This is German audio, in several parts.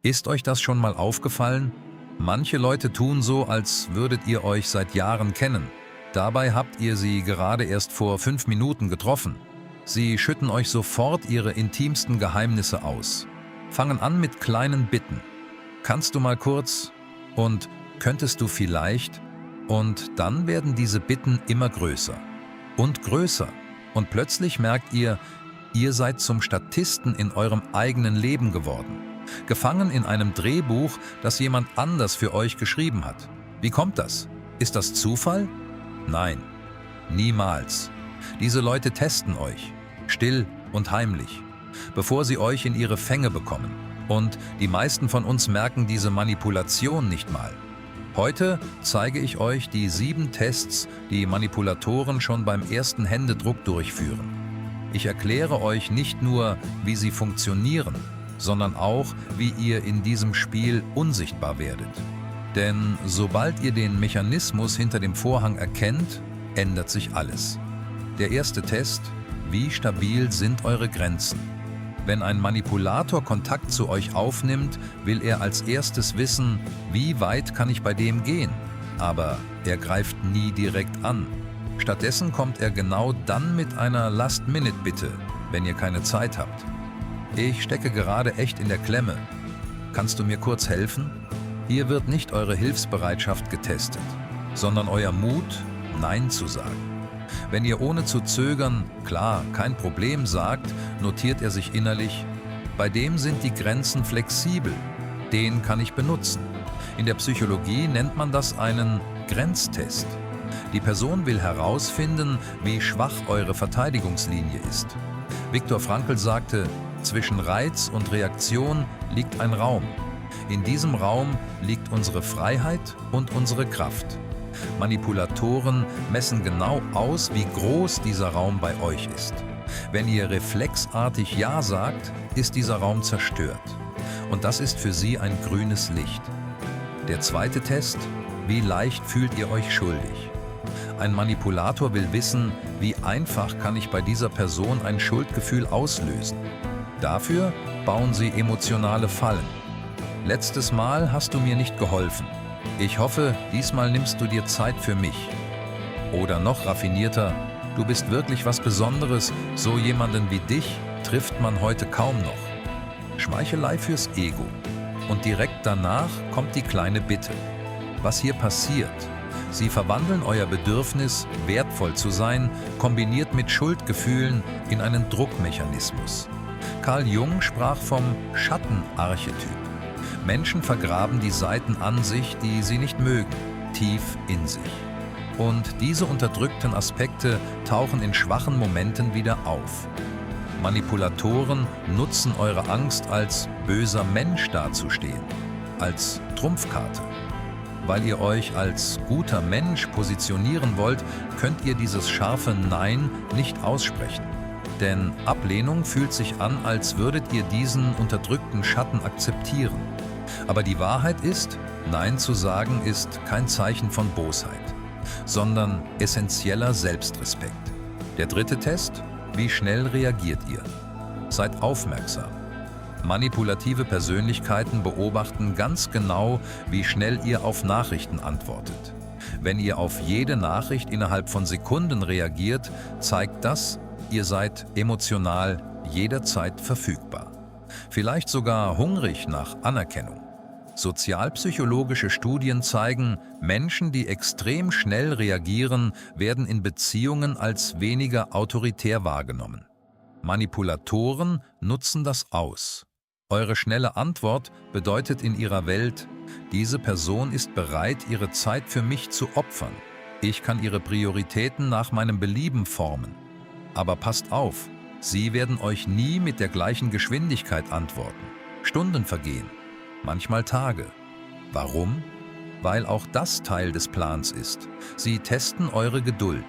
Ist euch das schon mal aufgefallen? Manche Leute tun so, als würdet ihr euch seit Jahren kennen. Dabei habt ihr sie gerade erst vor 5 Minuten getroffen. Sie schütten euch sofort ihre intimsten Geheimnisse aus. Fangen an mit kleinen Bitten. Kannst du mal kurz? Und könntest du vielleicht? Und dann werden diese Bitten immer größer und größer. Und plötzlich merkt ihr, ihr seid zum Statisten in eurem eigenen Leben geworden. Gefangen in einem Drehbuch, das jemand anders für euch geschrieben hat. Wie kommt das? Ist das Zufall? Nein, niemals. Diese Leute testen euch, still und heimlich, bevor sie euch in ihre Fänge bekommen. Und die meisten von uns merken diese Manipulation nicht mal. Heute zeige ich euch die 7 Tests, die Manipulatoren schon beim ersten Händedruck durchführen. Ich erkläre euch nicht nur, wie sie funktionieren, sondern auch, wie ihr in diesem Spiel unsichtbar werdet. Denn sobald ihr den Mechanismus hinter dem Vorhang erkennt, ändert sich alles. Der erste Test: Wie stabil sind eure Grenzen? Wenn ein Manipulator Kontakt zu euch aufnimmt, will er als erstes wissen, wie weit kann ich bei dem gehen? Aber er greift nie direkt an. Stattdessen kommt er genau dann mit einer Last-Minute-Bitte, wenn ihr keine Zeit habt. Ich stecke gerade echt in der Klemme. Kannst du mir kurz helfen? Hier wird nicht eure Hilfsbereitschaft getestet, sondern euer Mut, Nein zu sagen. Wenn ihr ohne zu zögern, klar, kein Problem sagt, notiert er sich innerlich, bei dem sind die Grenzen flexibel, den kann ich benutzen. In der Psychologie nennt man das einen Grenztest. Die Person will herausfinden, wie schwach eure Verteidigungslinie ist. Viktor Frankl sagte, zwischen Reiz und Reaktion liegt ein Raum. In diesem Raum liegt unsere Freiheit und unsere Kraft. Manipulatoren messen genau aus, wie groß dieser Raum bei euch ist. Wenn ihr reflexartig Ja sagt, ist dieser Raum zerstört. Und das ist für sie ein grünes Licht. Der zweite Test: Wie leicht fühlt ihr euch schuldig? Ein Manipulator will wissen, wie einfach kann ich bei dieser Person ein Schuldgefühl auslösen. Dafür bauen sie emotionale Fallen. Letztes Mal hast du mir nicht geholfen. Ich hoffe, diesmal nimmst du dir Zeit für mich. Oder noch raffinierter, du bist wirklich was Besonderes, so jemanden wie dich trifft man heute kaum noch. Schmeichelei fürs Ego. Und direkt danach kommt die kleine Bitte. Was hier passiert: Sie verwandeln euer Bedürfnis, wertvoll zu sein, kombiniert mit Schuldgefühlen, in einen Druckmechanismus. Carl Jung sprach vom Schattenarchetyp. Menschen vergraben die Seiten an sich, die sie nicht mögen, tief in sich. Und diese unterdrückten Aspekte tauchen in schwachen Momenten wieder auf. Manipulatoren nutzen eure Angst, als böser Mensch dazustehen, als Trumpfkarte. Weil ihr euch als guter Mensch positionieren wollt, könnt ihr dieses scharfe Nein nicht aussprechen. Denn Ablehnung fühlt sich an, als würdet ihr diesen unterdrückten Schatten akzeptieren. Aber die Wahrheit ist, Nein zu sagen ist kein Zeichen von Bosheit, sondern essentieller Selbstrespekt. Der dritte Test: Wie schnell reagiert ihr? Seid aufmerksam. Manipulative Persönlichkeiten beobachten ganz genau, wie schnell ihr auf Nachrichten antwortet. Wenn ihr auf jede Nachricht innerhalb von Sekunden reagiert, zeigt das, ihr seid emotional jederzeit verfügbar. Vielleicht sogar hungrig nach Anerkennung. Sozialpsychologische Studien zeigen, Menschen, die extrem schnell reagieren, werden in Beziehungen als weniger autoritär wahrgenommen. Manipulatoren nutzen das aus. Eure schnelle Antwort bedeutet in ihrer Welt: Diese Person ist bereit, ihre Zeit für mich zu opfern. Ich kann ihre Prioritäten nach meinem Belieben formen. Aber passt auf, sie werden euch nie mit der gleichen Geschwindigkeit antworten. Stunden vergehen, manchmal Tage. Warum? Weil auch das Teil des Plans ist. Sie testen eure Geduld,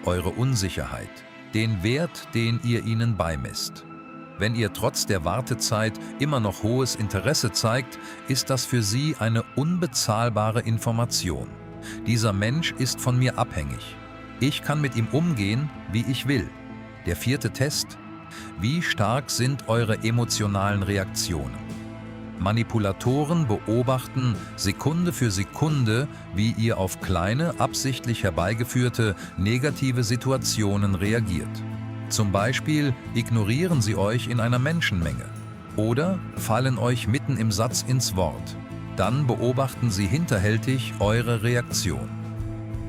eure Unsicherheit, den Wert, den ihr ihnen beimisst. Wenn ihr trotz der Wartezeit immer noch hohes Interesse zeigt, ist das für sie eine unbezahlbare Information. Dieser Mensch ist von mir abhängig. Ich kann mit ihm umgehen, wie ich will. Der vierte Test: Wie stark sind eure emotionalen Reaktionen? Manipulatoren beobachten Sekunde für Sekunde, wie ihr auf kleine, absichtlich herbeigeführte negative Situationen reagiert. Zum Beispiel ignorieren sie euch in einer Menschenmenge oder fallen euch mitten im Satz ins Wort. Dann beobachten sie hinterhältig eure Reaktion.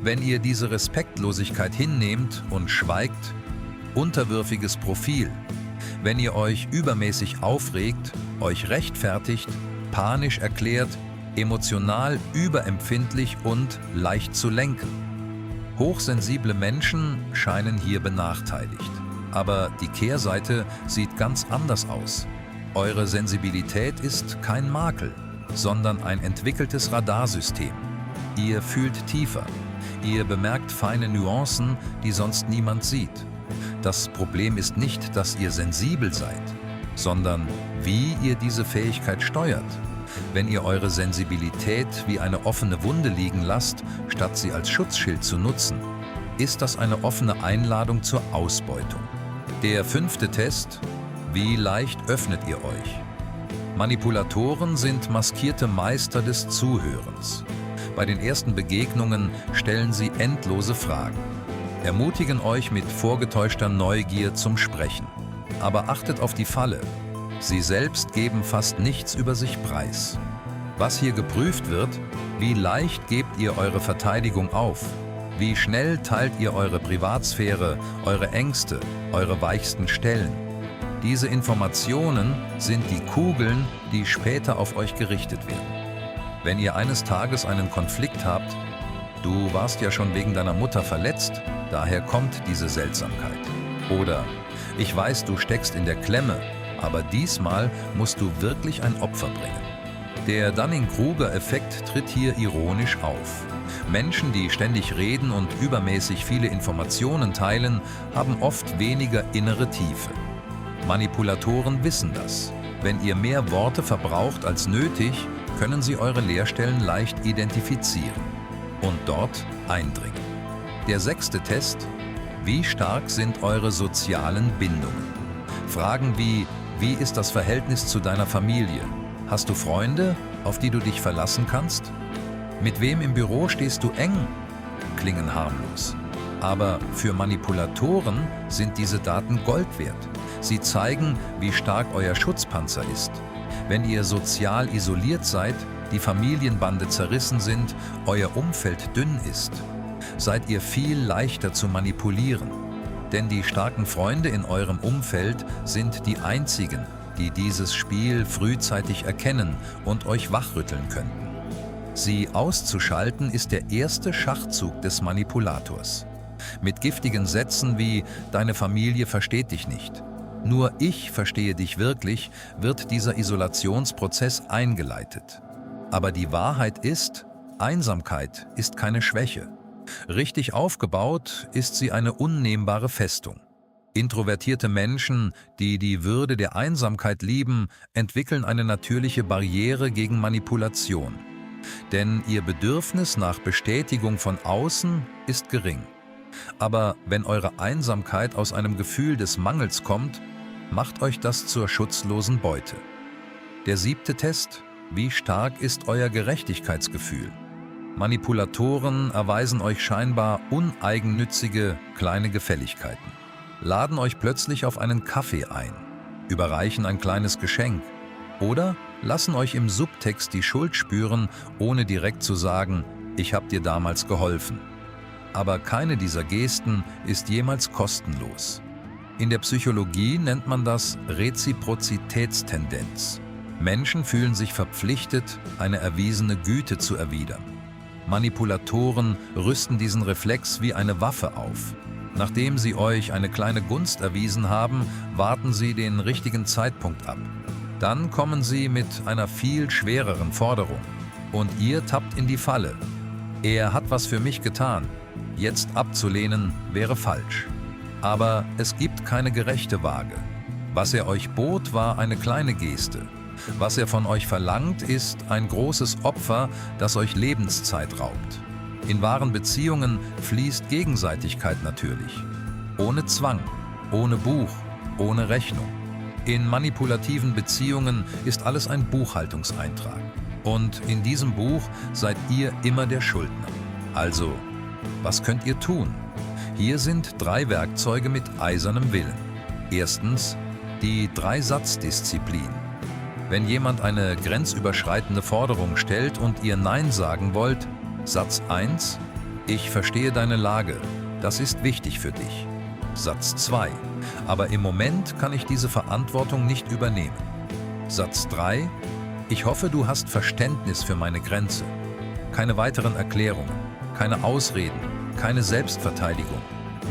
Wenn ihr diese Respektlosigkeit hinnehmt und schweigt, unterwürfiges Profil. Wenn ihr euch übermäßig aufregt, euch rechtfertigt, panisch erklärt, emotional überempfindlich und leicht zu lenken. Hochsensible Menschen scheinen hier benachteiligt. Aber die Kehrseite sieht ganz anders aus. Eure Sensibilität ist kein Makel, sondern ein entwickeltes Radarsystem. Ihr fühlt tiefer. Ihr bemerkt feine Nuancen, die sonst niemand sieht. Das Problem ist nicht, dass ihr sensibel seid, sondern wie ihr diese Fähigkeit steuert. Wenn ihr eure Sensibilität wie eine offene Wunde liegen lasst, statt sie als Schutzschild zu nutzen, ist das eine offene Einladung zur Ausbeutung. Der 5. Test: Wie leicht öffnet ihr euch? Manipulatoren sind maskierte Meister des Zuhörens. Bei den ersten Begegnungen stellen sie endlose Fragen, ermutigen euch mit vorgetäuschter Neugier zum Sprechen. Aber achtet auf die Falle. Sie selbst geben fast nichts über sich preis. Was hier geprüft wird: Wie leicht gebt ihr eure Verteidigung auf? Wie schnell teilt ihr eure Privatsphäre, eure Ängste, eure weichsten Stellen? Diese Informationen sind die Kugeln, die später auf euch gerichtet werden. Wenn ihr eines Tages einen Konflikt habt: Du warst ja schon wegen deiner Mutter verletzt, daher kommt diese Seltsamkeit. Oder: Ich weiß, du steckst in der Klemme, aber diesmal musst du wirklich ein Opfer bringen. Der Dunning-Kruger-Effekt tritt hier ironisch auf. Menschen, die ständig reden und übermäßig viele Informationen teilen, haben oft weniger innere Tiefe. Manipulatoren wissen das. Wenn ihr mehr Worte verbraucht als nötig, können sie eure Leerstellen leicht identifizieren und dort eindringen. Der 6. Test: Wie stark sind eure sozialen Bindungen? Fragen wie ist das Verhältnis zu deiner Familie? Hast du Freunde, auf die du dich verlassen kannst? Mit wem im Büro stehst du eng? Klingen harmlos. Aber für Manipulatoren sind diese Daten Gold wert. Sie zeigen, wie stark euer Schutzpanzer ist. Wenn ihr sozial isoliert seid, die Familienbande zerrissen sind, euer Umfeld dünn ist, seid ihr viel leichter zu manipulieren. Denn die starken Freunde in eurem Umfeld sind die einzigen, die dieses Spiel frühzeitig erkennen und euch wachrütteln könnten. Sie auszuschalten ist der erste Schachzug des Manipulators. Mit giftigen Sätzen wie „Deine Familie versteht dich nicht", „Nur ich verstehe dich wirklich", wird dieser Isolationsprozess eingeleitet. Aber die Wahrheit ist: Einsamkeit ist keine Schwäche. Richtig aufgebaut ist sie eine unnehmbare Festung. Introvertierte Menschen, die die Würde der Einsamkeit lieben, entwickeln eine natürliche Barriere gegen Manipulation. Denn ihr Bedürfnis nach Bestätigung von außen ist gering. Aber wenn eure Einsamkeit aus einem Gefühl des Mangels kommt, macht euch das zur schutzlosen Beute. Der 7. Test: Wie stark ist euer Gerechtigkeitsgefühl? Manipulatoren erweisen euch scheinbar uneigennützige kleine Gefälligkeiten, laden euch plötzlich auf einen Kaffee ein, überreichen ein kleines Geschenk oder lassen euch im Subtext die Schuld spüren, ohne direkt zu sagen: Ich habe dir damals geholfen. Aber keine dieser Gesten ist jemals kostenlos. In der Psychologie nennt man das Reziprozitätstendenz. Menschen fühlen sich verpflichtet, eine erwiesene Güte zu erwidern. Manipulatoren rüsten diesen Reflex wie eine Waffe auf. Nachdem sie euch eine kleine Gunst erwiesen haben, warten sie den richtigen Zeitpunkt ab. Dann kommen sie mit einer viel schwereren Forderung. Und ihr tappt in die Falle. Er hat was für mich getan. Jetzt abzulehnen wäre falsch. Aber es gibt keine gerechte Waage. Was er euch bot, war eine kleine Geste. Was er von euch verlangt, ist ein großes Opfer, das euch Lebenszeit raubt. In wahren Beziehungen fließt Gegenseitigkeit natürlich. Ohne Zwang, ohne Buch, ohne Rechnung. In manipulativen Beziehungen ist alles ein Buchhaltungseintrag. Und in diesem Buch seid ihr immer der Schuldner. Also, was könnt ihr tun? Hier sind 3 Werkzeuge mit eisernem Willen. Erstens, die 3-Satz-Disziplin. Wenn jemand eine grenzüberschreitende Forderung stellt und ihr Nein sagen wollt, Satz 1: Ich verstehe deine Lage, das ist wichtig für dich. Satz 2: Aber im Moment kann ich diese Verantwortung nicht übernehmen. Satz 3: Ich hoffe, du hast Verständnis für meine Grenze. Keine weiteren Erklärungen, keine Ausreden, keine Selbstverteidigung.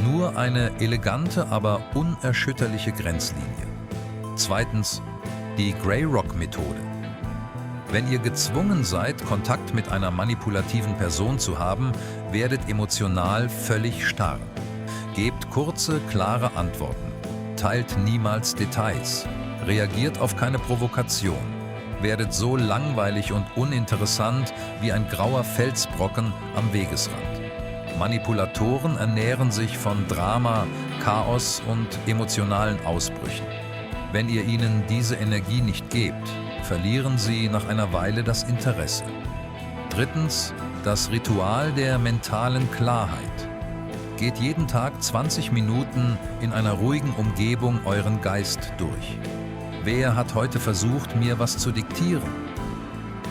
Nur eine elegante, aber unerschütterliche Grenzlinie. Zweitens, die Grey Rock Methode. Wenn ihr gezwungen seid, Kontakt mit einer manipulativen Person zu haben, werdet emotional völlig starr. Gebt kurze, klare Antworten. Teilt niemals Details. Reagiert auf keine Provokation. Werdet so langweilig und uninteressant wie ein grauer Felsbrocken am Wegesrand. Manipulatoren ernähren sich von Drama, Chaos und emotionalen Ausbrüchen. Wenn ihr ihnen diese Energie nicht gebt, verlieren sie nach einer Weile das Interesse. Drittens, das Ritual der mentalen Klarheit. Geht jeden Tag 20 Minuten in einer ruhigen Umgebung euren Geist durch. Wer hat heute versucht, mir was zu diktieren?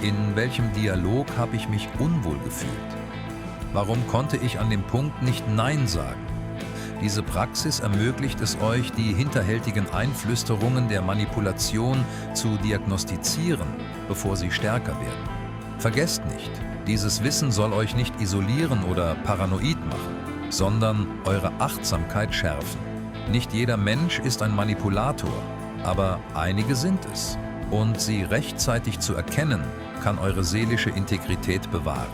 In welchem Dialog habe ich mich unwohl gefühlt? Warum konnte ich an dem Punkt nicht Nein sagen? Diese Praxis ermöglicht es euch, die hinterhältigen Einflüsterungen der Manipulation zu diagnostizieren, bevor sie stärker werden. Vergesst nicht, dieses Wissen soll euch nicht isolieren oder paranoid machen, sondern eure Achtsamkeit schärfen. Nicht jeder Mensch ist ein Manipulator, aber einige sind es. Und sie rechtzeitig zu erkennen, kann eure seelische Integrität bewahren.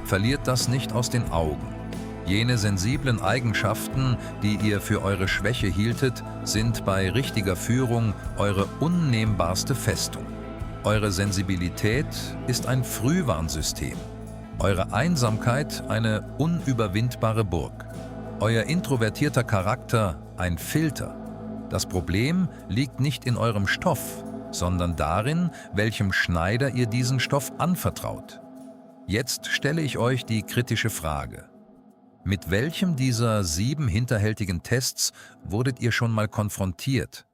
Verliert das nicht aus den Augen. Jene sensiblen Eigenschaften, die ihr für eure Schwäche hieltet, sind bei richtiger Führung eure unnehmbarste Festung. Eure Sensibilität ist ein Frühwarnsystem. Eure Einsamkeit eine unüberwindbare Burg. Euer introvertierter Charakter ein Filter. Das Problem liegt nicht in eurem Stoff, sondern darin, welchem Schneider ihr diesen Stoff anvertraut. Jetzt stelle ich euch die kritische Frage. Mit welchem dieser 7 hinterhältigen Tests wurdet ihr schon mal konfrontiert?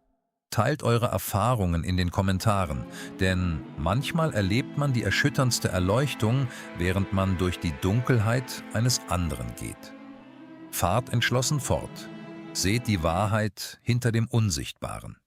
Teilt eure Erfahrungen in den Kommentaren, denn manchmal erlebt man die erschütterndste Erleuchtung, während man durch die Dunkelheit eines anderen geht. Fahrt entschlossen fort. Seht die Wahrheit hinter dem Unsichtbaren.